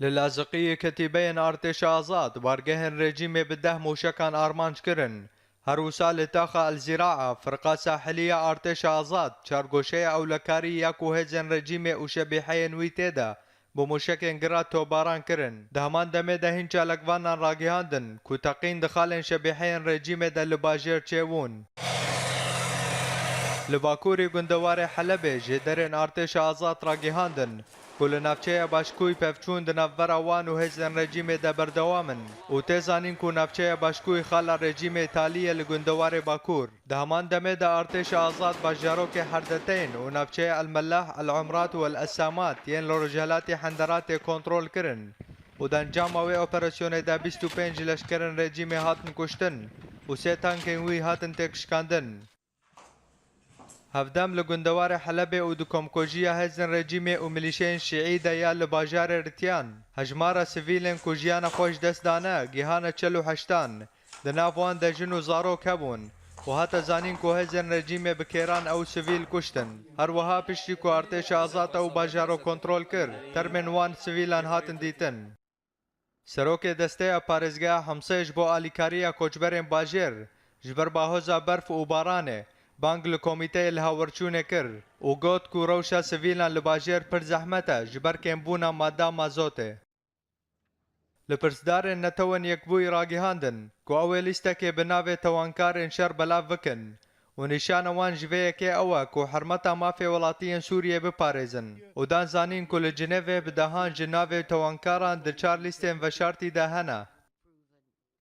للاذقیە کەتیبەیەن ئارتێشە ئازاد وارگەهێن رێجیمێ بدەه موشەکان ئارمانج کرن. هەروسا لە تاخە ئەلزیراعە فرقا ساحلیە ئارتێشە ئازاد چارگۆشەیە ئەولەکاری یاکو هێزن رێجیمێ و شەبیحەیەن وی تێدا بۆ موشەکێن گرا تۆباران کرن. دەهەمان دەمێدا هین چالەکڤانان ڕاگەیاندن کو تەقین دخالێن شەبیحەیەن رێجیمێدا لە باژێر چێبوون. لە باکووری گوندەوارێ حەلەبێ ژێدەرێن ئارتێشە ئازاد ڕاگەیاندن ku li navçeya başkûyî pevçûn di navbera wan û hêzên rejîmê de berdewam in û tê zanîn ku navçeya başkûyî xala rejîmê Îtalî ye li gundewarê Bakur. Di heman demê de Artêşa Azad bajarokê herdeteyên û navçeya Elmellah, Elumrat û Esamat yên li Rojhilatê Henderatê kontrol kirin û di encama wê operasyonê de 25 leşkerên rejîmê hatin kuştin û 3 tankên wî hatin têkişkandin. Hevdem li gundewarê Helebê û di komkojiya hêzên rejîmê û milîşeyên şîî de ya li bajarê Ritiyan. Hejmara sivîlên ku jiyana xwe ji dest dane gihane 48. Di nav wan de jin û zarok hebûn û hate zanîn ku hêzên rejîmê bi kêran ew sivîl kuştin. Her wiha piştî ku Artêşa Azad ew bajaro kontrol kir, termên wan sivîlan hatin dîtin. Serokê desteya parêzgeha Hemsayê ji bo alîkariya koçberên bajêr ji ber bahoza berf û baranê bang li komîteyê li hawerçûnê kir û got ku rewşa sivîlan li bajêr pir zehmet e ji ber kêmbûna madda mazotê. Li pirsdarên netewên yekbûyî ragîhandin ku ew ê lîstekê bi navê tewankarên şer belav bikin û nîşana wan ji vê yekê ew e ku hermeta mafê welatiyên Sûriyê biparêzin û dan zanîn ku li Cinêvê bi dehan ji navê tewankaran di 4 lîstên veşartî de hene.